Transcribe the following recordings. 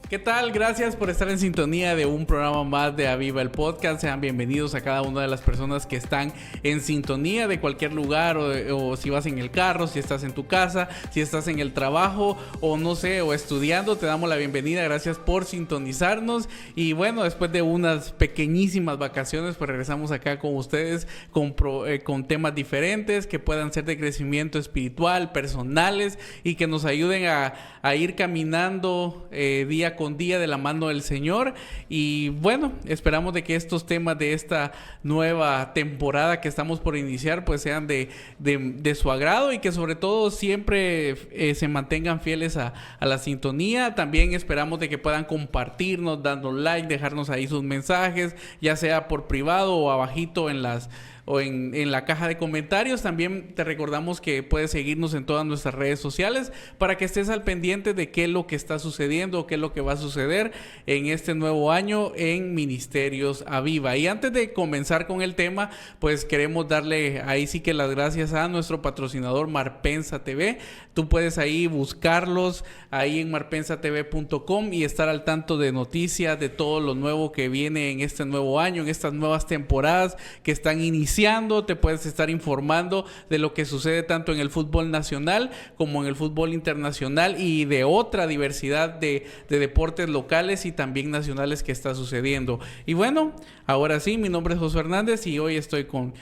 ¿Qué tal? Gracias por estar en sintonía de un programa más de Aviva el Podcast. Sean bienvenidos a cada una de las personas que están en sintonía de cualquier lugar o si vas en el carro, si estás en tu casa, si estás en el trabajo o no sé, o estudiando. Te damos la bienvenida. Gracias por sintonizarnos. Y bueno, después de unas pequeñísimas vacaciones, pues regresamos acá con ustedes con temas diferentes que puedan ser de crecimiento espiritual, personales y que nos ayuden a ir caminando día con día de la mano del Señor. Y bueno, esperamos de que estos temas de esta nueva temporada que estamos por iniciar pues sean de su agrado y que sobre todo siempre se mantengan fieles a la sintonía. También esperamos de que puedan compartirnos, dando like, dejarnos ahí sus mensajes, ya sea por privado o abajito en la caja de comentarios. También te recordamos que puedes seguirnos en todas nuestras redes sociales para que estés al pendiente de qué es lo que está sucediendo, qué es lo que va a suceder en este nuevo año en Ministerios Aviva. Y antes de comenzar con el tema, pues queremos darle ahí sí que las gracias a nuestro patrocinador Marpensa TV. Tú puedes ahí buscarlos ahí en marpensatv.com y estar al tanto de noticias, de todo lo nuevo que viene en este nuevo año, en estas nuevas temporadas que están iniciando. Te puedes estar informando de lo que sucede tanto en el fútbol nacional como en el fútbol internacional y de otra diversidad de deportes locales y también nacionales que está sucediendo. Y bueno, ahora sí, mi nombre es Josué Hernández y hoy estoy con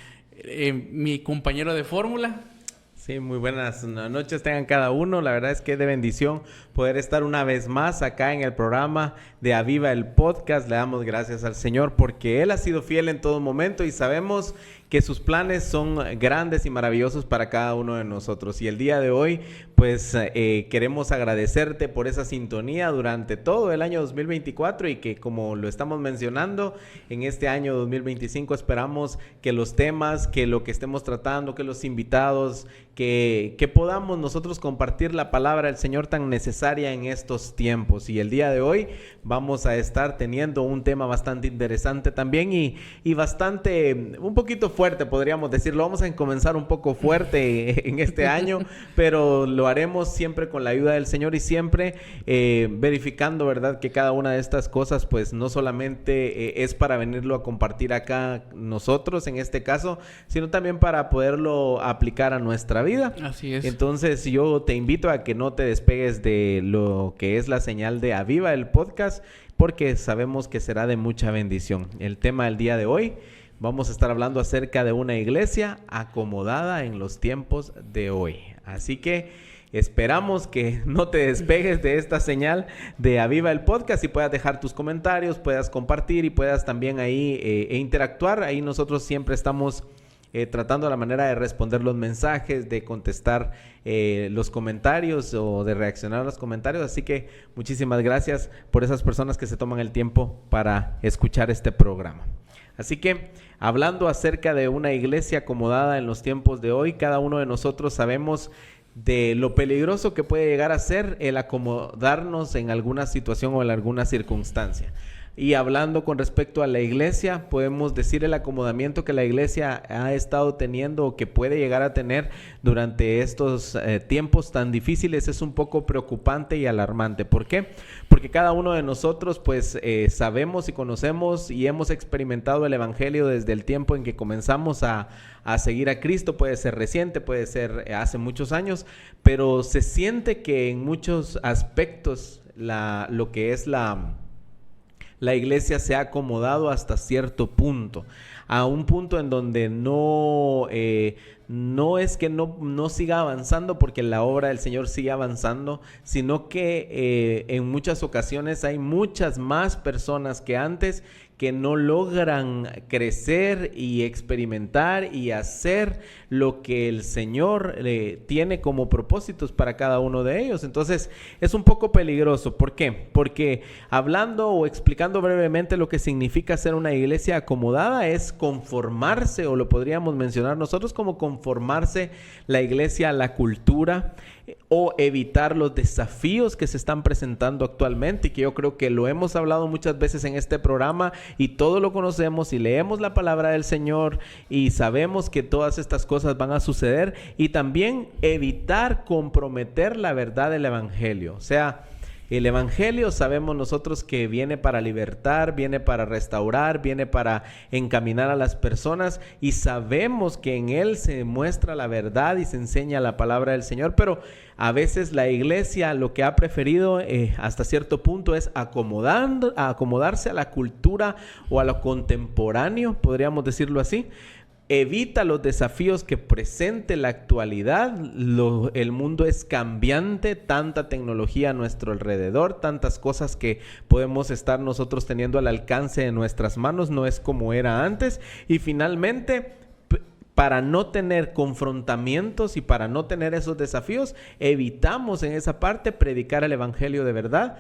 mi compañero de fórmula. Sí, muy buenas noches tengan cada uno. La verdad es que es de bendición poder estar una vez más acá en el programa de Aviva el Podcast. Le damos gracias al Señor porque Él ha sido fiel en todo momento y sabemos que sus planes son grandes y maravillosos para cada uno de nosotros. Y el día de hoy, pues queremos agradecerte por esa sintonía durante todo el año 2024 y que, como lo estamos mencionando, en este año 2025 esperamos que los temas, que lo que estemos tratando, que los invitados, que podamos nosotros compartir la palabra del Señor tan necesaria en estos tiempos. Y el día de hoy vamos a estar teniendo un tema bastante interesante también y bastante, un poquito fuerte, podríamos decirlo. Vamos a comenzar un poco fuerte en este año, pero lo haremos siempre con la ayuda del Señor y siempre verificando, ¿verdad?, que cada una de estas cosas pues no solamente es para venirlo a compartir acá nosotros en este caso, sino también para poderlo aplicar a nuestra vida. Así es. Entonces yo te invito a que no te despegues de lo que es la señal de Aviva el Podcast, porque sabemos que será de mucha bendición. El tema del día de hoy, vamos a estar hablando acerca de una iglesia acomodada en los tiempos de hoy. Así que esperamos que no te despegues de esta señal de Aviva el Podcast y puedas dejar tus comentarios, puedas compartir y puedas también ahí interactuar. Ahí nosotros siempre estamos tratando la manera de responder los mensajes, de contestar los comentarios o de reaccionar a los comentarios. Así que muchísimas gracias por esas personas que se toman el tiempo para escuchar este programa. Así que, hablando acerca de una iglesia acomodada en los tiempos de hoy, cada uno de nosotros sabemos de lo peligroso que puede llegar a ser el acomodarnos en alguna situación o en alguna circunstancia. Y hablando con respecto a la iglesia, podemos decir el acomodamiento que la iglesia ha estado teniendo o que puede llegar a tener durante estos tiempos tan difíciles es un poco preocupante y alarmante. ¿Por qué? Porque cada uno de nosotros pues sabemos y conocemos y hemos experimentado el evangelio desde el tiempo en que comenzamos a seguir a Cristo. Puede ser reciente, puede ser hace muchos años, pero se siente que en muchos aspectos lo que es la iglesia se ha acomodado hasta cierto punto, a un punto en donde no es que no siga avanzando porque la obra del Señor sigue avanzando, sino que en muchas ocasiones hay muchas más personas que antes que no logran crecer y experimentar y hacer lo que el Señor tiene como propósitos para cada uno de ellos. Entonces es un poco peligroso. ¿Por qué? Porque hablando o explicando brevemente lo que significa ser una iglesia acomodada es conformarse, o lo podríamos mencionar nosotros como conformarse la iglesia a la cultura o evitar los desafíos que se están presentando actualmente, y que yo creo que lo hemos hablado muchas veces en este programa y todo lo conocemos y leemos la palabra del Señor y sabemos que todas estas cosas van a suceder, y también evitar comprometer la verdad del evangelio. O sea, El Evangelio sabemos nosotros que viene para libertar, viene para restaurar, viene para encaminar a las personas, y sabemos que en él se muestra la verdad y se enseña la palabra del Señor, pero a veces la iglesia lo que ha preferido hasta cierto punto es acomodarse a la cultura o a lo contemporáneo, podríamos decirlo así. Evita los desafíos que presente la actualidad. El mundo es cambiante, tanta tecnología a nuestro alrededor, tantas cosas que podemos estar nosotros teniendo al alcance de nuestras manos, no es como era antes. Y finalmente, para no tener confrontamientos y para no tener esos desafíos, evitamos en esa parte predicar el evangelio de verdad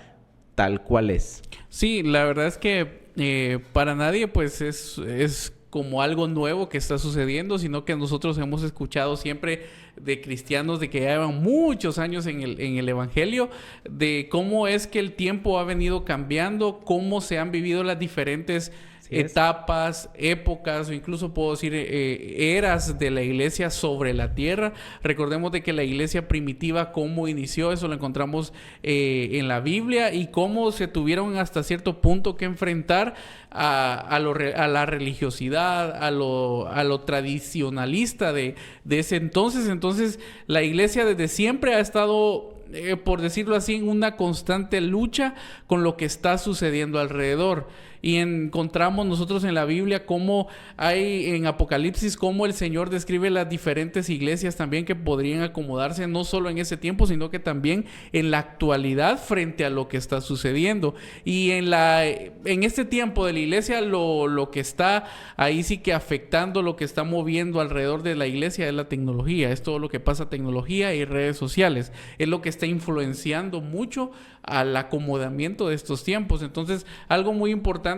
tal cual es. Sí, la verdad es que para nadie pues es como algo nuevo que está sucediendo, sino que nosotros hemos escuchado siempre de cristianos de que llevan muchos años en el evangelio, de cómo es que el tiempo ha venido cambiando, cómo se han vivido las diferentes etapas, épocas, o incluso puedo decir eras de la iglesia sobre la tierra. Recordemos de que la iglesia primitiva, cómo inició, eso lo encontramos en la Biblia, y cómo se tuvieron hasta cierto punto que enfrentar a la religiosidad, a lo tradicionalista de ese entonces. Entonces la iglesia desde siempre ha estado, por decirlo así, en una constante lucha con lo que está sucediendo alrededor. Y encontramos nosotros en la Biblia cómo hay en Apocalipsis, cómo el Señor describe las diferentes iglesias también que podrían acomodarse no solo en ese tiempo, sino que también en la actualidad frente a lo que está sucediendo. Y en este tiempo de la iglesia, lo que está ahí sí que afectando, lo que está moviendo alrededor de la iglesia es la tecnología. Es todo lo que pasa, tecnología y redes sociales. Es lo que está influenciando mucho al acomodamiento de estos tiempos. Entonces, algo muy importante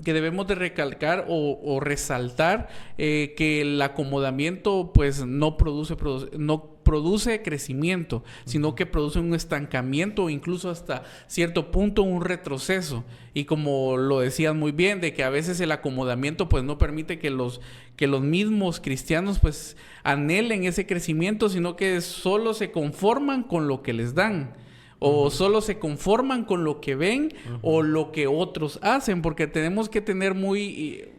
que debemos de recalcar o resaltar, que el acomodamiento pues no produce crecimiento, sino que produce un estancamiento o incluso hasta cierto punto un retroceso. Y como lo decían muy bien, de que a veces el acomodamiento pues no permite que los mismos cristianos pues anhelen ese crecimiento, sino que solo se conforman con lo que les dan. O solo se conforman con lo que ven o lo que otros hacen, porque tenemos que tener muy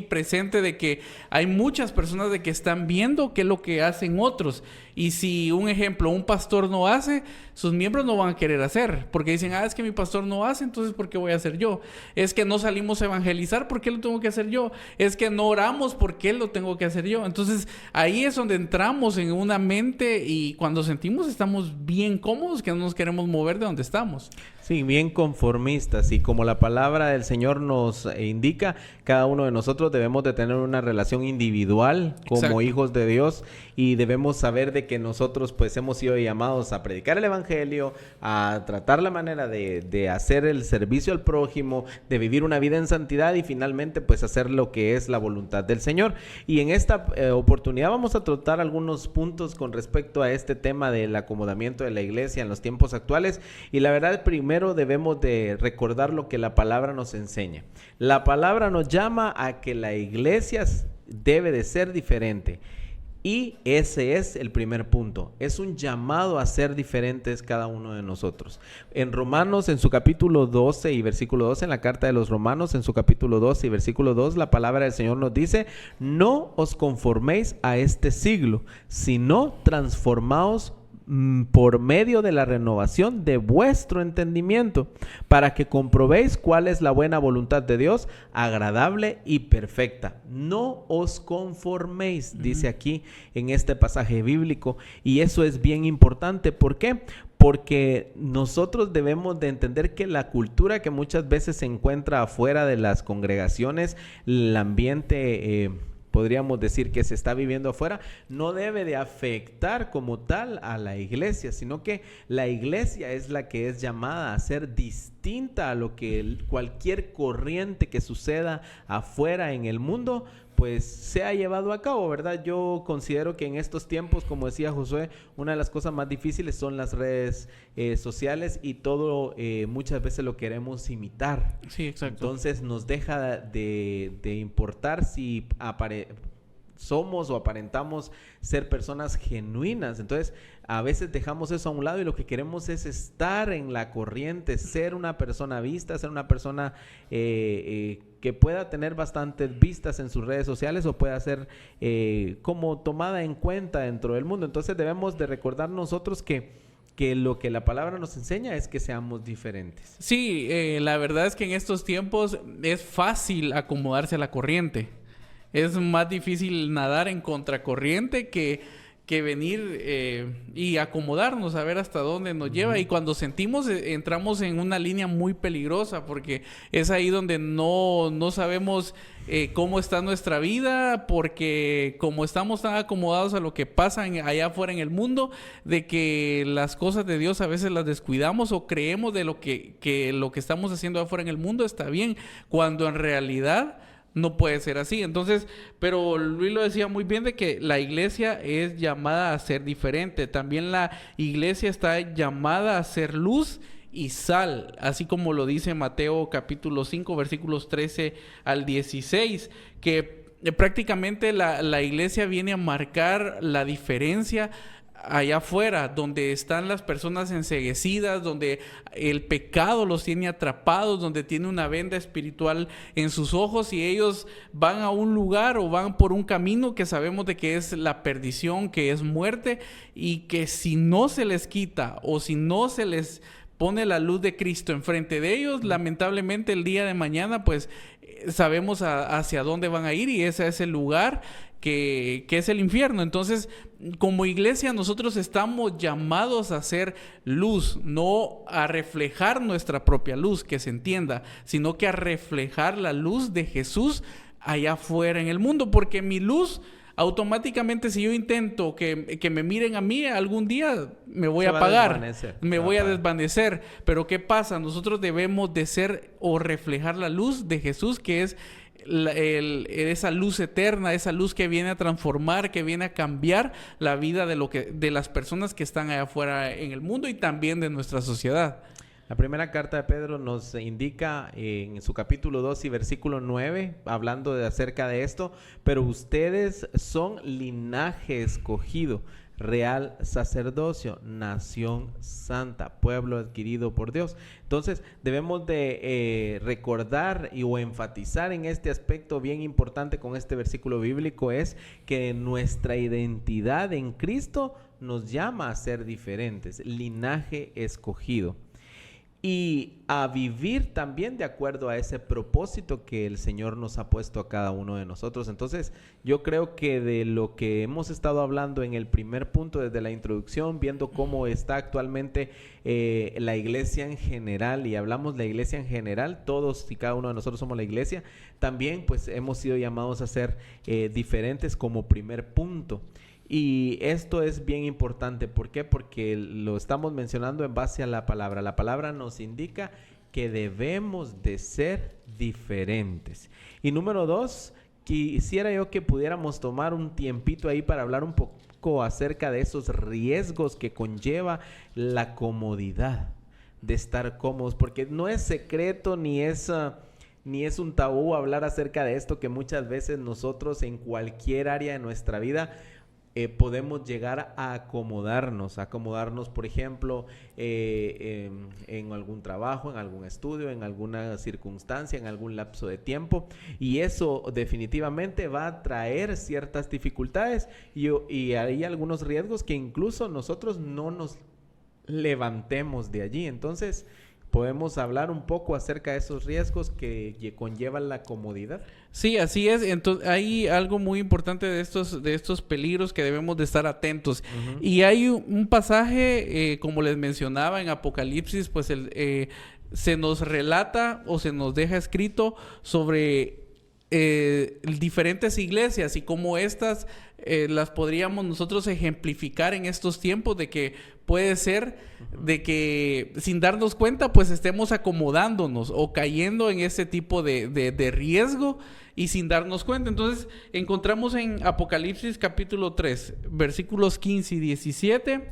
presente de que hay muchas personas de que están viendo qué es lo que hacen otros. Y si, un ejemplo, un pastor no hace, sus miembros no van a querer hacer, porque dicen, es que mi pastor no hace, entonces ¿por qué voy a hacer yo? Es que no salimos a evangelizar, ¿por qué lo tengo que hacer yo? Es que no oramos, ¿por qué lo tengo que hacer yo? Entonces ahí es donde entramos en una mente, y cuando sentimos estamos bien cómodos, que no nos queremos mover de donde estamos. Sí, bien conformistas, y como la palabra del Señor nos indica, cada uno de nosotros debemos de tener una relación individual como hijos de Dios, y debemos saber de que nosotros pues hemos sido llamados a predicar el evangelio, a tratar la manera de hacer el servicio al prójimo, de vivir una vida en santidad y finalmente pues hacer lo que es la voluntad del Señor. Y en esta oportunidad vamos a tratar algunos puntos con respecto a este tema del acomodamiento de la iglesia en los tiempos actuales, y la verdad primero debemos de recordar lo que la palabra nos enseña. La palabra nos llama a que la iglesia debe de ser diferente. Y ese es el primer punto. Es un llamado a ser diferentes cada uno de nosotros. En Romanos, en su capítulo 12 y versículo 2, en la carta de los Romanos, en su capítulo 12 y versículo 2, la palabra del Señor nos dice: no os conforméis a este siglo, sino transformaos por medio de la renovación de vuestro entendimiento, para que comprobéis cuál es la buena voluntad de Dios, agradable y perfecta. No os conforméis, dice aquí en este pasaje bíblico, y eso es bien importante. ¿Por qué? Porque nosotros debemos de entender que la cultura que muchas veces se encuentra afuera de las congregaciones, el ambiente podríamos decir que se está viviendo afuera, no debe de afectar como tal a la iglesia, sino que la iglesia es la que es llamada a ser distinta a lo que cualquier corriente que suceda afuera en el mundo pues se ha llevado a cabo, ¿verdad? Yo considero que en estos tiempos, como decía Josué, una de las cosas más difíciles son las redes sociales, y todo muchas veces lo queremos imitar. Sí, exacto. Entonces nos deja de importar si somos o aparentamos ser personas genuinas. Entonces, a veces dejamos eso a un lado y lo que queremos es estar en la corriente, ser una persona vista, ser una persona que pueda tener bastantes vistas en sus redes sociales o pueda ser como tomada en cuenta dentro del mundo. Entonces, debemos de recordar nosotros que lo que la palabra nos enseña es que seamos diferentes. Sí, la verdad es que en estos tiempos es fácil acomodarse a la corriente. Es más difícil nadar en contracorriente que venir y acomodarnos a ver hasta dónde nos lleva. Y cuando sentimos, entramos en una línea muy peligrosa, porque es ahí donde no sabemos cómo está nuestra vida, porque como estamos tan acomodados a lo que pasa allá afuera en el mundo, de que las cosas de Dios a veces las descuidamos o creemos de lo que lo que estamos haciendo afuera en el mundo está bien, cuando en realidad no puede ser así. Entonces, pero Luis lo decía muy bien, de que la iglesia es llamada a ser diferente. También la iglesia está llamada a ser luz y sal, así como lo dice Mateo capítulo 5, versículos 13 al 16, que prácticamente la iglesia viene a marcar la diferencia allá afuera, donde están las personas enceguecidas, donde el pecado los tiene atrapados, donde tiene una venda espiritual en sus ojos y ellos van a un lugar o van por un camino que sabemos de que es la perdición, que es muerte, y que si no se les quita o si no se les pone la luz de Cristo enfrente de ellos, lamentablemente el día de mañana pues sabemos hacia dónde van a ir, y ese es el lugar que es el infierno. Entonces, como iglesia nosotros estamos llamados a ser luz, no a reflejar nuestra propia luz, que se entienda, sino que a reflejar la luz de Jesús allá afuera en el mundo, porque mi luz automáticamente, si yo intento que me miren a mí, algún día me voy a apagar, me voy a desvanecer. Pero ¿qué pasa? Nosotros debemos de ser o reflejar la luz de Jesús, que es esa luz eterna, esa luz que viene a transformar, que viene a cambiar la vida de las personas que están allá afuera en el mundo y también de nuestra sociedad. La primera carta de Pedro nos indica en su capítulo 2 y versículo 9, hablando acerca de esto: pero ustedes son linaje escogido, real sacerdocio, nación santa, pueblo adquirido por Dios. Entonces debemos de recordar o enfatizar en este aspecto bien importante con este versículo bíblico, es que nuestra identidad en Cristo nos llama a ser diferentes, linaje escogido, y a vivir también de acuerdo a ese propósito que el Señor nos ha puesto a cada uno de nosotros. Entonces, yo creo que de lo que hemos estado hablando en el primer punto desde la introducción, viendo cómo está actualmente la iglesia en general, y hablamos de la iglesia en general, todos y cada uno de nosotros somos la iglesia, también pues hemos sido llamados a ser diferentes como primer punto. Y esto es bien importante. ¿Por qué? Porque lo estamos mencionando en base a la palabra. La palabra nos indica que debemos de ser diferentes. Y número 2, quisiera yo que pudiéramos tomar un tiempito ahí para hablar un poco acerca de esos riesgos que conlleva la comodidad, de estar cómodos, porque no es secreto ni es un tabú hablar acerca de esto, que muchas veces nosotros en cualquier área de nuestra vida podemos llegar a acomodarnos, por ejemplo, en algún trabajo, en algún estudio, en alguna circunstancia, en algún lapso de tiempo, y eso definitivamente va a traer ciertas dificultades y hay algunos riesgos que incluso nosotros no nos levantemos de allí. Entonces, ¿podemos hablar un poco acerca de esos riesgos que conllevan la comodidad? Sí, así es. Entonces, hay algo muy importante de estos peligros que debemos de estar atentos. Uh-huh. Y hay un pasaje, como les mencionaba, en Apocalipsis, pues se nos relata o se nos deja escrito sobre diferentes iglesias y cómo estas las podríamos nosotros ejemplificar en estos tiempos, de que puede ser de que sin darnos cuenta pues estemos acomodándonos o cayendo en ese tipo de riesgo y sin darnos cuenta. Entonces encontramos en Apocalipsis capítulo 3 versículos 15 y 17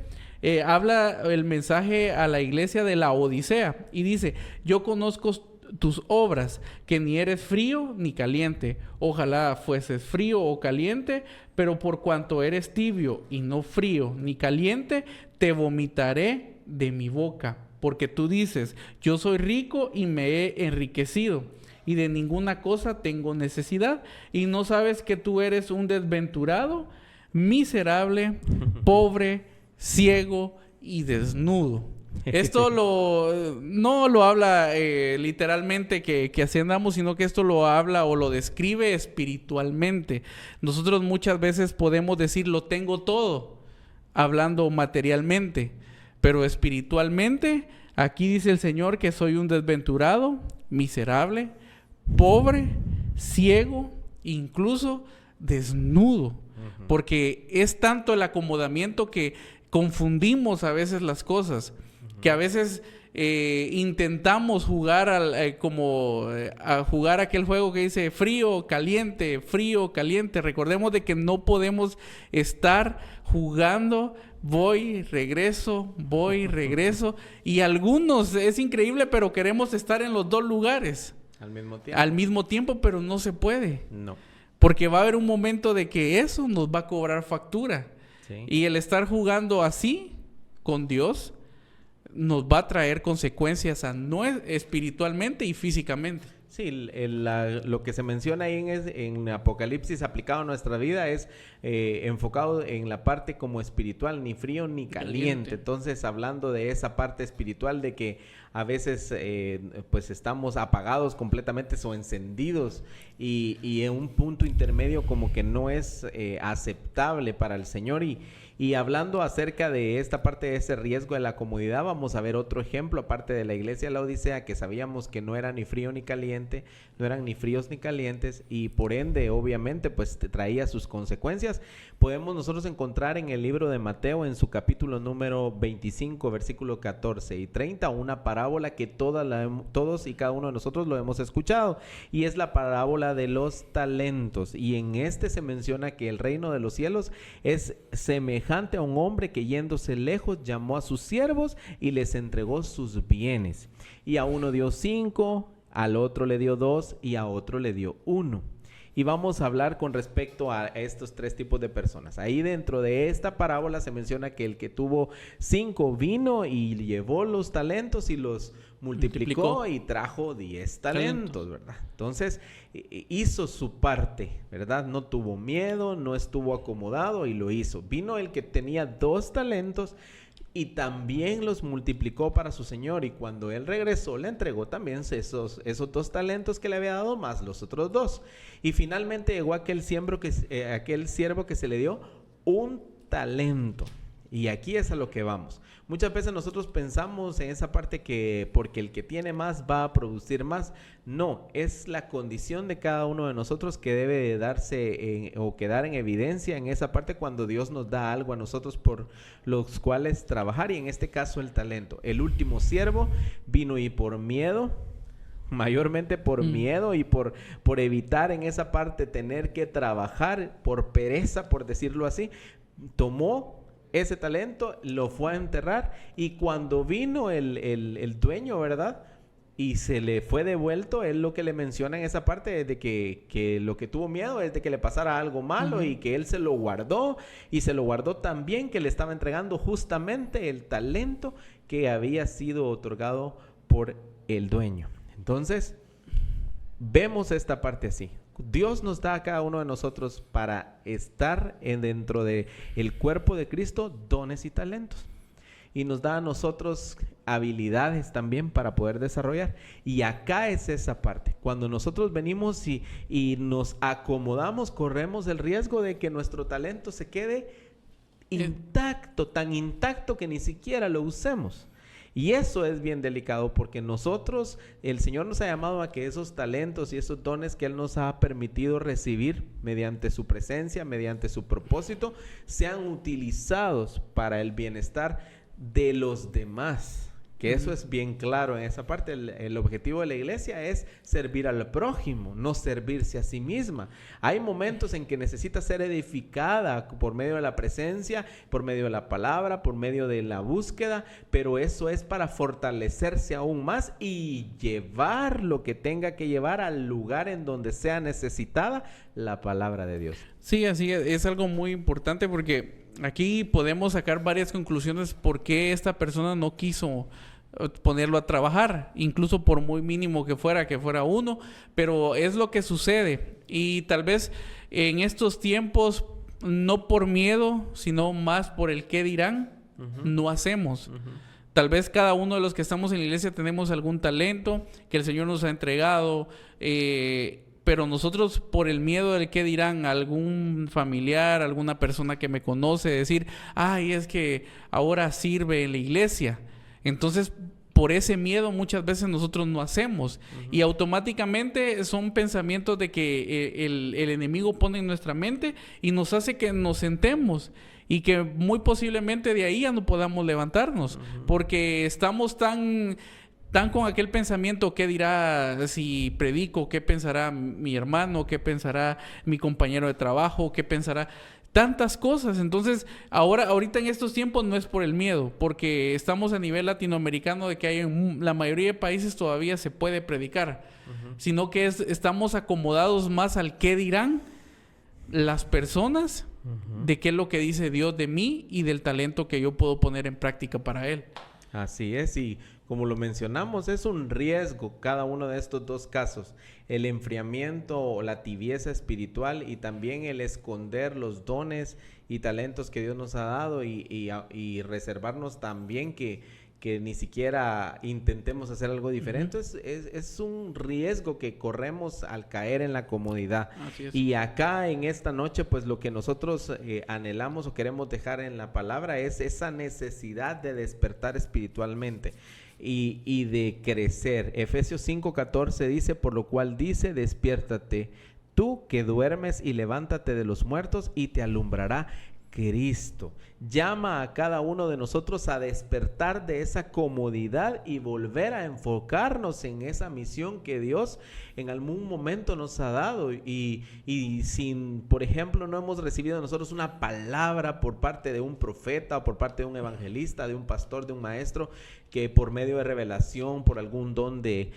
habla el mensaje a la iglesia de la Odisea y dice: yo conozco tus obras, que ni eres frío ni caliente. Ojalá fueses frío o caliente, pero por cuanto eres tibio y no frío ni caliente, te vomitaré de mi boca. Porque tú dices, yo soy rico y me he enriquecido, y de ninguna cosa tengo necesidad, y no sabes que tú eres un desventurado, miserable, pobre, ciego y desnudo. Esto no lo habla literalmente que así andamos, sino que esto lo habla o lo describe espiritualmente. Nosotros muchas veces podemos decir lo tengo todo, hablando materialmente, pero espiritualmente aquí dice el Señor que soy un desventurado, miserable, pobre, ciego, incluso desnudo. Porque es tanto el acomodamiento que confundimos a veces las cosas, que a veces intentamos jugar a jugar aquel juego que dice frío, caliente, frío, caliente. Recordemos de que no podemos estar jugando voy, regreso, y algunos, es increíble, pero queremos estar en los dos lugares al mismo tiempo, pero no se puede. No. Porque va a haber un momento de que eso nos va a cobrar factura. Sí. Y el estar jugando así con Dios nos va a traer consecuencias espiritualmente y físicamente. Sí, lo que se menciona ahí en Apocalipsis aplicado a nuestra vida es enfocado en la parte como espiritual, ni frío ni caliente. Entonces, hablando de esa parte espiritual, de que a veces pues estamos apagados completamente o encendidos y en un punto intermedio como que no es aceptable para el Señor. Y hablando acerca de esta parte de ese riesgo de la comodidad, vamos a ver otro ejemplo, aparte de la iglesia de la Odisea, que sabíamos que no era ni frío ni caliente, no eran ni fríos ni calientes, y por ende, obviamente, pues traía sus consecuencias. Podemos nosotros encontrar en el libro de Mateo, en su capítulo número 25, versículo 14 y 30, una parábola que todos y cada uno de nosotros lo hemos escuchado, y es la parábola de los talentos. Y en este se menciona que el reino de los cielos es semejante a un hombre que yéndose lejos llamó a sus siervos y les entregó sus bienes. Y a uno dio 5, al otro le dio 2 y a otro le dio 1. Y vamos a hablar con respecto a estos tres tipos de personas. Ahí dentro de esta parábola se menciona que el que tuvo 5 vino y llevó los talentos y los multiplicó y trajo 10 talentos, ¿verdad? Entonces hizo su parte, ¿verdad? No tuvo miedo, no estuvo acomodado y lo hizo. Vino el que tenía 2 talentos y también los multiplicó para su señor, y cuando él regresó le entregó también esos 2 talentos que le había dado más los otros 2. Y finalmente llegó aquel siervo que se le dio 1 talento. Y aquí es a lo que vamos. Muchas veces nosotros pensamos en esa parte que porque el que tiene más va a producir más. No, es la condición de cada uno de nosotros que debe darse o quedar en evidencia en esa parte cuando Dios nos da algo a nosotros por los cuales trabajar, y en este caso el talento. El último siervo vino y por miedo, mayormente por miedo y por evitar en esa parte tener que trabajar, por pereza, por decirlo así, tomó ese talento, lo fue a enterrar, y cuando vino el dueño, ¿verdad? Y se le fue devuelto, él lo que le menciona en esa parte es de que lo que tuvo miedo es de que le pasara algo malo, y que él se lo guardó, y se lo guardó también que le estaba entregando justamente el talento que había sido otorgado por el dueño. Entonces, vemos esta parte así. Dios nos da a cada uno de nosotros para estar dentro del cuerpo de Cristo dones y talentos. Y nos da a nosotros habilidades también para poder desarrollar. Y acá es esa parte. Cuando nosotros venimos y nos acomodamos, corremos el riesgo de que nuestro talento se quede intacto, tan intacto que ni siquiera lo usemos. Y eso es bien delicado, porque nosotros, el Señor nos ha llamado a que esos talentos y esos dones que Él nos ha permitido recibir mediante su presencia, mediante su propósito, sean utilizados para el bienestar de los demás. Que eso es bien claro en esa parte. El objetivo de la iglesia es servir al prójimo, no servirse a sí misma. Hay momentos en que necesita ser edificada por medio de la presencia, por medio de la palabra, por medio de la búsqueda, pero eso es para fortalecerse aún más y llevar lo que tenga que llevar al lugar en donde sea necesitada la palabra de Dios. Sí, así es algo muy importante porque aquí podemos sacar varias conclusiones por qué esta persona no quiso ponerlo a trabajar, incluso por muy mínimo que fuera uno, pero es lo que sucede. Y tal vez en estos tiempos, no por miedo, sino más por el qué dirán, no hacemos. Tal vez cada uno de los que estamos en la iglesia tenemos algún talento que el Señor nos ha entregado, pero nosotros por el miedo del qué dirán, algún familiar, alguna persona que me conoce, decir, ay, es que ahora sirve en la iglesia. Entonces, por ese miedo muchas veces nosotros no hacemos. Y automáticamente son pensamientos de que el enemigo pone en nuestra mente y nos hace que nos sentemos. Y que muy posiblemente de ahí ya no podamos levantarnos. Porque estamos tan con aquel pensamiento, ¿qué dirá si predico? ¿Qué pensará mi hermano? ¿Qué pensará mi compañero de trabajo? ¿Qué pensará? Tantas cosas. Entonces, ahorita en estos tiempos no es por el miedo, porque estamos a nivel latinoamericano de que hay en la mayoría de países todavía se puede predicar, sino que estamos acomodados más al qué dirán las personas, de qué es lo que dice Dios de mí y del talento que yo puedo poner en práctica para Él. Así es, y como lo mencionamos, es un riesgo cada uno de estos dos casos, el enfriamiento o la tibieza espiritual y también el esconder los dones y talentos que Dios nos ha dado y reservarnos también que ni siquiera intentemos hacer algo diferente. Es un riesgo que corremos al caer en la comodidad. Y acá en esta noche, pues lo que nosotros anhelamos o queremos dejar en la palabra es esa necesidad de despertar espiritualmente y de crecer. Efesios 5:14 dice, por lo cual dice, despiértate tú que duermes y levántate de los muertos y te alumbrará Cristo. Llama a cada uno de nosotros a despertar de esa comodidad y volver a enfocarnos en esa misión que Dios en algún momento nos ha dado y sin, por ejemplo, no hemos recibido nosotros una palabra por parte de un profeta o por parte de un evangelista, de un pastor, de un maestro, que por medio de revelación, por algún don de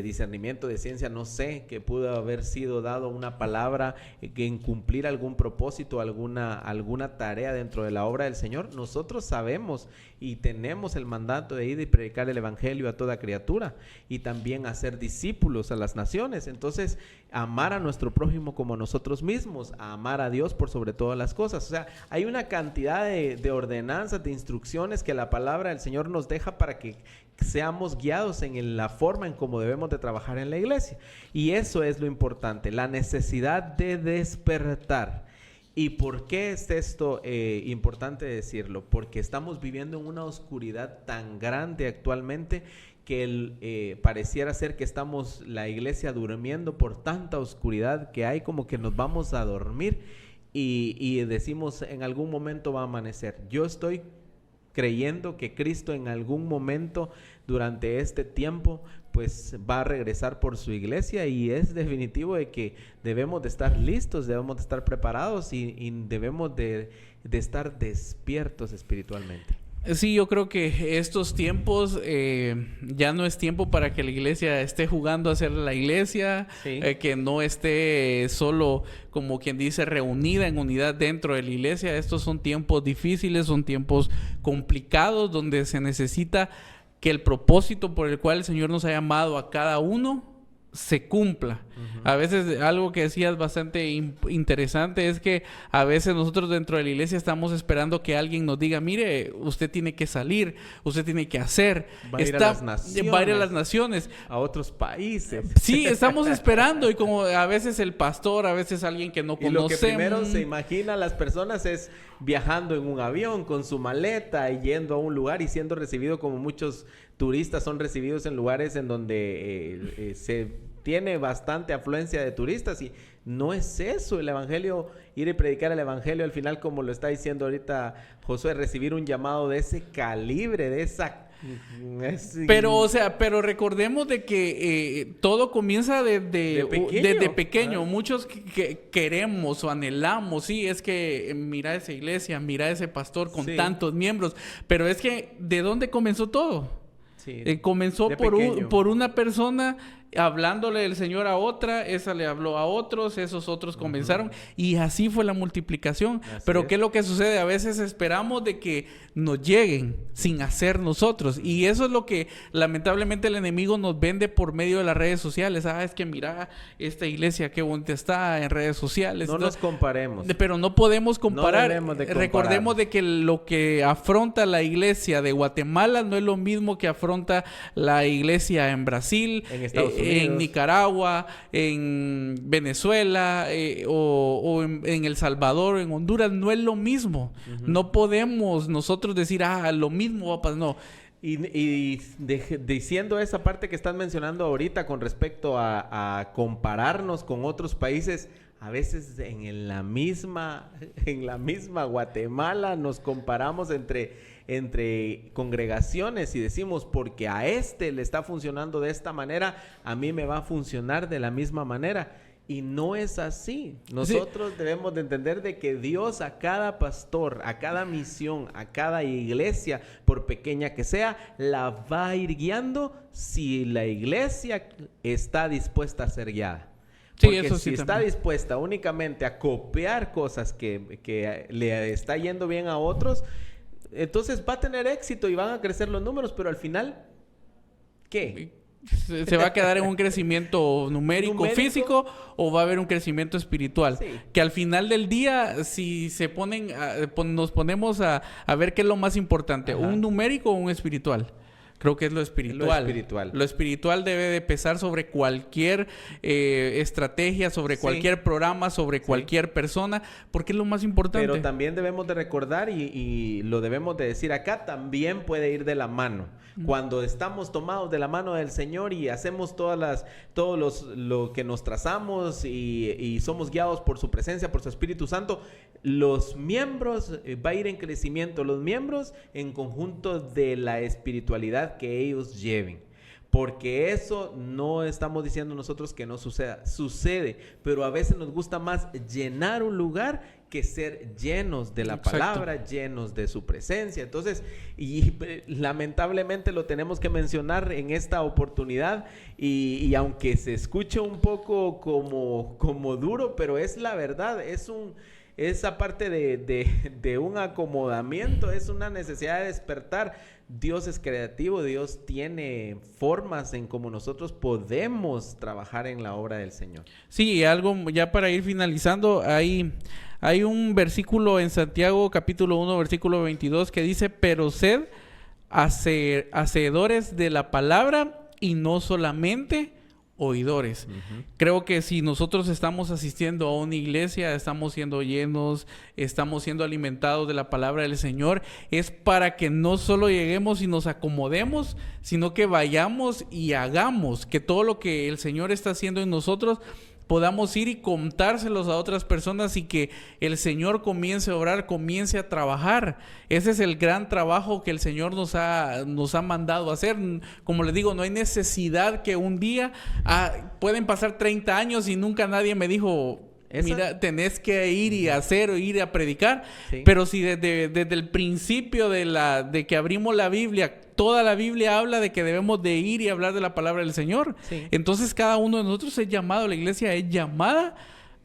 discernimiento, de ciencia, no sé, que pudo haber sido dado una palabra en cumplir algún propósito, alguna tarea dentro de la obra del Señor. Nosotros sabemos y tenemos el mandato de ir y predicar el evangelio a toda criatura y también hacer discípulos a las naciones. Entonces, amar a nuestro prójimo como a nosotros mismos, a amar a Dios por sobre todas las cosas. O sea, hay una cantidad de ordenanzas, de instrucciones que la palabra del Señor nos deja para que seamos guiados en la forma en cómo debemos de trabajar en la iglesia. Y eso es lo importante, la necesidad de despertar. ¿Y por qué es esto importante decirlo? Porque estamos viviendo en una oscuridad tan grande actualmente que pareciera ser que estamos la iglesia durmiendo por tanta oscuridad que hay, como que nos vamos a dormir y decimos en algún momento va a amanecer. Yo estoy creyendo que Cristo en algún momento durante este tiempo pues va a regresar por su iglesia y es definitivo de que debemos de estar listos, debemos de estar preparados y debemos de estar despiertos espiritualmente. Sí, yo creo que estos tiempos ya no es tiempo para que la iglesia esté jugando a ser la iglesia, sí. Que no esté solo, como quien dice, reunida en unidad dentro de la iglesia. Estos son tiempos difíciles, son tiempos complicados donde se necesita que el propósito por el cual el Señor nos ha llamado a cada uno se cumpla. A veces algo que decías bastante interesante es que a veces nosotros dentro de la iglesia estamos esperando que alguien nos diga, mire, usted tiene que salir, usted tiene que hacer. Va a ir a las naciones, a otros países. Sí, estamos esperando y como a veces el pastor, a veces alguien que no conocemos. Y lo que primero se imagina las personas es viajando en un avión con su maleta y yendo a un lugar y siendo recibido como muchos turistas son recibidos en lugares en donde se tiene bastante afluencia de turistas y no es eso el evangelio, ir y predicar el evangelio al final, como lo está diciendo ahorita Josué, recibir un llamado de ese calibre, de esa Pero, o sea, pero recordemos de que todo comienza desde pequeño. Muchos que queremos o anhelamos, sí, es que mira esa iglesia, mira ese pastor con tantos miembros. Pero es que, ¿de dónde comenzó todo? Sí, comenzó por una persona hablándole el Señor a otra, esa le habló a otros, esos otros comenzaron, y así fue la multiplicación. Pero ¿qué es lo que sucede? A veces esperamos de que nos lleguen sin hacer nosotros, y eso es lo que lamentablemente el enemigo nos vende por medio de las redes sociales. Es que mira esta iglesia qué bonita está en redes sociales. No nos comparemos. Pero no podemos comparar. No debemos de comparar. Recordemos de que lo que afronta la iglesia de Guatemala no es lo mismo que afronta la iglesia en Brasil, en Estados Unidos, en Nicaragua, en Venezuela, o en El Salvador, en Honduras. No es lo mismo. No podemos nosotros decir, lo mismo va a pasar. No. Y diciendo esa parte que estás mencionando ahorita con respecto a compararnos con otros países, a veces en la misma Guatemala nos comparamos entre congregaciones y decimos, porque a este le está funcionando de esta manera, a mí me va a funcionar de la misma manera. Y no es así. Nosotros debemos de entender de que Dios a cada pastor, a cada misión, a cada iglesia, por pequeña que sea, la va a ir guiando si la iglesia está dispuesta a ser guiada. Porque eso sí, si está dispuesta únicamente a copiar cosas que le está yendo bien a otros, entonces va a tener éxito y van a crecer los números, pero al final, ¿qué? ¿Se va a quedar en un crecimiento numérico físico, o va a haber un crecimiento espiritual? Sí. Que al final del día, si se nos ponemos a ver qué es lo más importante, ¿un numérico o un espiritual? Creo que es lo espiritual. Lo espiritual debe de pesar sobre cualquier estrategia, sobre cualquier programa, sobre cualquier persona, porque es lo más importante. Pero también debemos de recordar y lo debemos de decir acá, también puede ir de la mano. Cuando estamos tomados de la mano del Señor y hacemos lo que nos trazamos y somos guiados por su presencia, por su Espíritu Santo, los miembros va a ir en crecimiento, los miembros en conjunto de la espiritualidad que ellos lleven. Porque eso no estamos diciendo nosotros que no sucede, pero a veces nos gusta más llenar un lugar que ser llenos de la palabra, llenos de su presencia. Entonces, y lamentablemente lo tenemos que mencionar en esta oportunidad, y aunque se escuche un poco como duro, pero es la verdad, esa parte de un acomodamiento, es una necesidad de despertar. Dios es creativo, Dios tiene formas en cómo nosotros podemos trabajar en la obra del Señor. Sí, algo ya para ir finalizando, hay un versículo en Santiago capítulo 1 versículo 22 que dice: pero sed hacedores de la palabra y no solamente oidores. Creo que si nosotros estamos asistiendo a una iglesia, estamos siendo llenos, estamos siendo alimentados de la palabra del Señor, es para que no solo lleguemos y nos acomodemos, sino que vayamos y hagamos, que todo lo que el Señor está haciendo en nosotros podamos ir y contárselos a otras personas, y que el Señor comience a orar, comience a trabajar. Ese es el gran trabajo que el Señor nos ha mandado a hacer. Como les digo, no hay necesidad que un día, pueden pasar 30 años y nunca nadie me dijo: mira, tenés que ir y hacer, o ir a predicar. Sí. Pero si desde el principio de que abrimos la Biblia, toda la Biblia habla de que debemos de ir y hablar de la palabra del Señor. Sí. Entonces cada uno de nosotros es llamado, la iglesia es llamada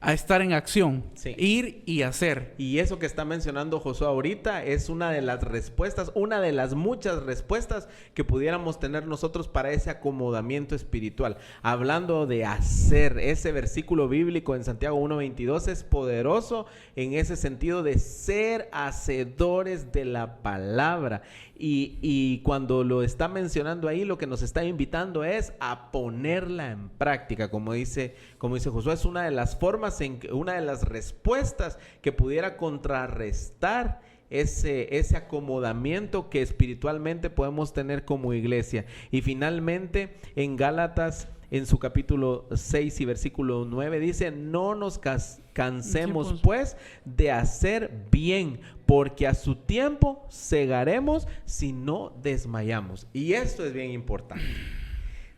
a estar en acción, ir y hacer. Y eso que está mencionando Josué ahorita es una de las respuestas, una de las muchas respuestas que pudiéramos tener nosotros para ese acomodamiento espiritual. Hablando de hacer, ese versículo bíblico en Santiago 1:22 es poderoso en ese sentido de ser hacedores de la palabra. Y cuando lo está mencionando ahí, lo que nos está invitando es a ponerla en práctica, como dice Josué. Es una de las formas, una de las respuestas que pudiera contrarrestar ese acomodamiento que espiritualmente podemos tener como iglesia. Y finalmente, en Gálatas en su capítulo 6 y versículo 9 dice: no nos cansemos pues de hacer bien, porque a su tiempo segaremos si no desmayamos. Y esto es bien importante.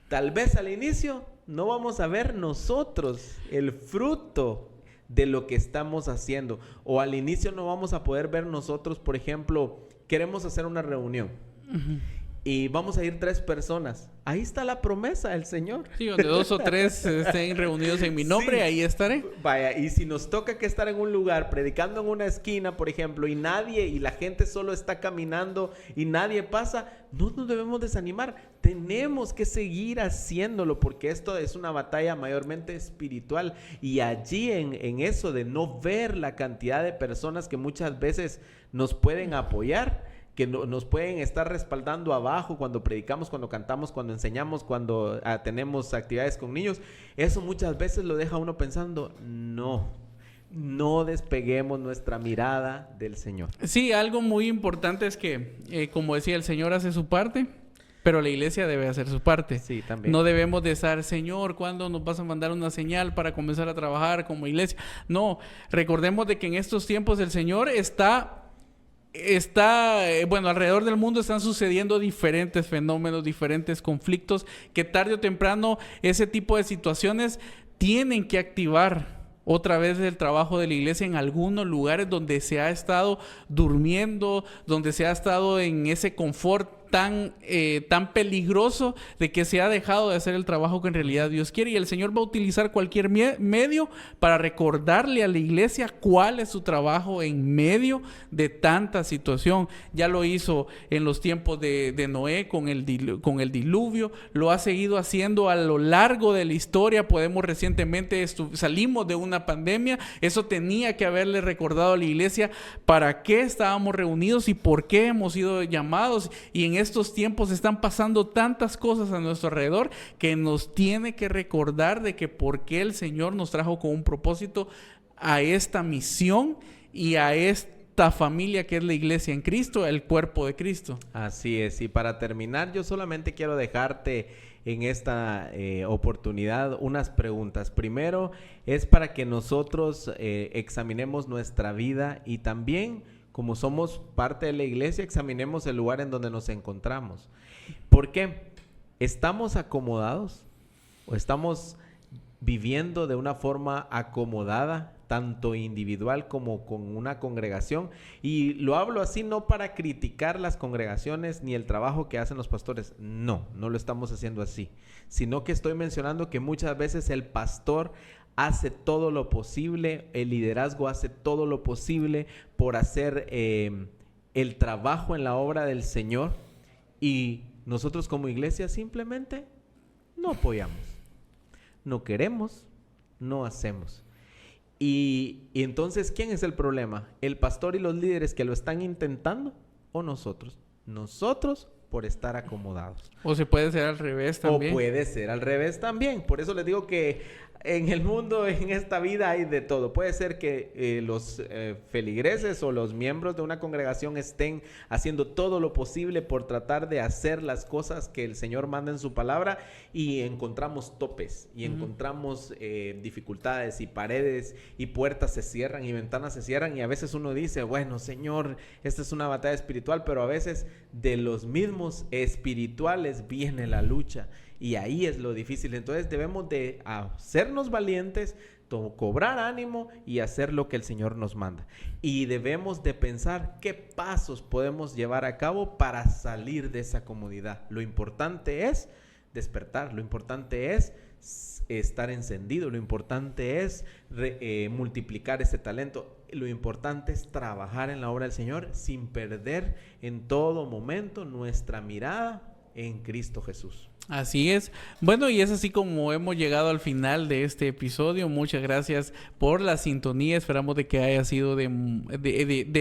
Tal vez al inicio no vamos a ver nosotros el fruto de lo que estamos haciendo, o al inicio no vamos a poder ver nosotros, por ejemplo, queremos hacer una reunión. Y vamos a ir 3 personas. Ahí está la promesa del Señor. Sí, donde 2 o 3 estén reunidos en mi nombre, sí, ahí estaré. Vaya, y si nos toca que estar en un lugar, predicando en una esquina, por ejemplo, y la gente solo está caminando y nadie pasa, no nos debemos desanimar. Tenemos que seguir haciéndolo, porque esto es una batalla mayormente espiritual. Y allí en eso de no ver la cantidad de personas que muchas veces nos pueden apoyar, que nos pueden estar respaldando abajo cuando predicamos, cuando cantamos, cuando enseñamos, cuando tenemos actividades con niños, eso muchas veces lo deja uno pensando, no despeguemos nuestra mirada del Señor. Sí, algo muy importante es que, como decía, el Señor hace su parte, pero la iglesia debe hacer su parte. Sí, también. No debemos de estar, Señor, ¿cuándo nos vas a mandar una señal para comenzar a trabajar como iglesia? No, recordemos de que en estos tiempos el Señor está, bueno, alrededor del mundo están sucediendo diferentes fenómenos, diferentes conflictos, que tarde o temprano ese tipo de situaciones tienen que activar otra vez el trabajo de la iglesia en algunos lugares donde se ha estado durmiendo, donde se ha estado en ese confort tan peligroso de que se ha dejado de hacer el trabajo que en realidad Dios quiere, y el Señor va a utilizar cualquier medio para recordarle a la iglesia cuál es su trabajo en medio de tanta situación. Ya lo hizo en los tiempos de Noé con el diluvio, lo ha seguido haciendo a lo largo de la historia. Recientemente salimos de una pandemia. Eso tenía que haberle recordado a la iglesia para qué estábamos reunidos y por qué hemos sido llamados, y en estos tiempos están pasando tantas cosas a nuestro alrededor que nos tiene que recordar de que por qué el Señor nos trajo con un propósito a esta misión y a esta familia que es la iglesia en Cristo, el cuerpo de Cristo. Así es, y para terminar yo solamente quiero dejarte en esta oportunidad unas preguntas. Primero es para que nosotros examinemos nuestra vida, y también, como somos parte de la iglesia, examinemos el lugar en donde nos encontramos. ¿Por qué? ¿Estamos acomodados o estamos viviendo de una forma acomodada, tanto individual como con una congregación? Y lo hablo así no para criticar las congregaciones ni el trabajo que hacen los pastores. No lo estamos haciendo así, sino que estoy mencionando que muchas veces el pastor hace todo lo posible, el liderazgo hace todo lo posible por hacer el trabajo en la obra del Señor, y nosotros como iglesia simplemente no apoyamos, no queremos, no hacemos. Y entonces, ¿quién es el problema? ¿El pastor y los líderes que lo están intentando, o nosotros? Nosotros, por estar acomodados. O se puede ser al revés también. O puede ser al revés también. Por eso les digo que en el mundo, en esta vida, hay de todo. Puede ser que los feligreses o los miembros de una congregación estén haciendo todo lo posible por tratar de hacer las cosas que el Señor manda en su palabra, y encontramos topes, y encontramos dificultades, y paredes y puertas se cierran y ventanas se cierran, y a veces uno dice, bueno, Señor, esta es una batalla espiritual, pero a veces de los mismos espirituales viene la lucha. Y ahí es lo difícil. Entonces debemos de hacernos valientes, cobrar ánimo y hacer lo que el Señor nos manda. Y debemos de pensar qué pasos podemos llevar a cabo para salir de esa comodidad. Lo importante es despertar, lo importante es estar encendido, lo importante es multiplicar ese talento. Lo importante es trabajar en la obra del Señor sin perder en todo momento nuestra mirada en Cristo Jesús. Así es. Bueno, y es así como hemos llegado al final de este episodio. Muchas gracias por la sintonía. Esperamos de que haya sido de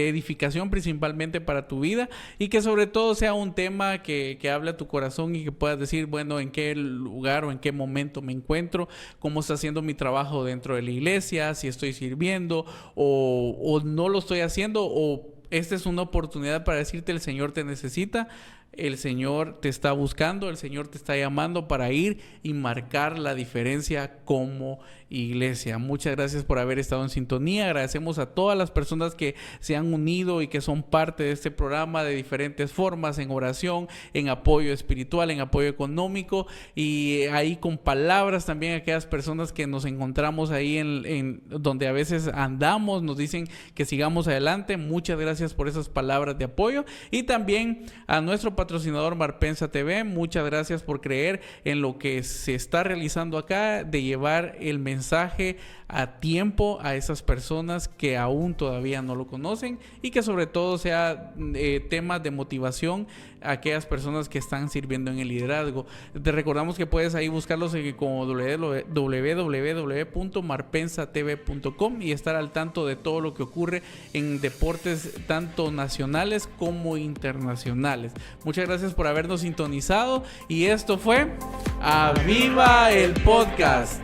edificación principalmente para tu vida, y que sobre todo sea un tema que hable a tu corazón y que puedas decir, bueno, en qué lugar o en qué momento me encuentro, cómo está haciendo mi trabajo dentro de la iglesia, si estoy sirviendo o no lo estoy haciendo, o esta es una oportunidad para decirte: el Señor te necesita, el Señor te está buscando, el Señor te está llamando para ir y marcar la diferencia como iglesia. Muchas gracias por haber estado en sintonía. Agradecemos a todas las personas que se han unido y que son parte de este programa de diferentes formas, en oración, en apoyo espiritual, en apoyo económico, y ahí con palabras también a aquellas personas que nos encontramos ahí en donde a veces andamos, nos dicen que sigamos adelante. Muchas gracias por esas palabras de apoyo. Y también a nuestro patrocinador Marpensa TV, muchas gracias por creer en lo que se está realizando acá, de llevar el mensaje a tiempo a esas personas que aún todavía no lo conocen, y que sobre todo sea temas de motivación a aquellas personas que están sirviendo en el liderazgo. Te recordamos que puedes ahí buscarlos como www.marpensatv.com y estar al tanto de todo lo que ocurre en deportes tanto nacionales como internacionales. Muchas gracias por habernos sintonizado, y esto fue ¡Aviva el Podcast!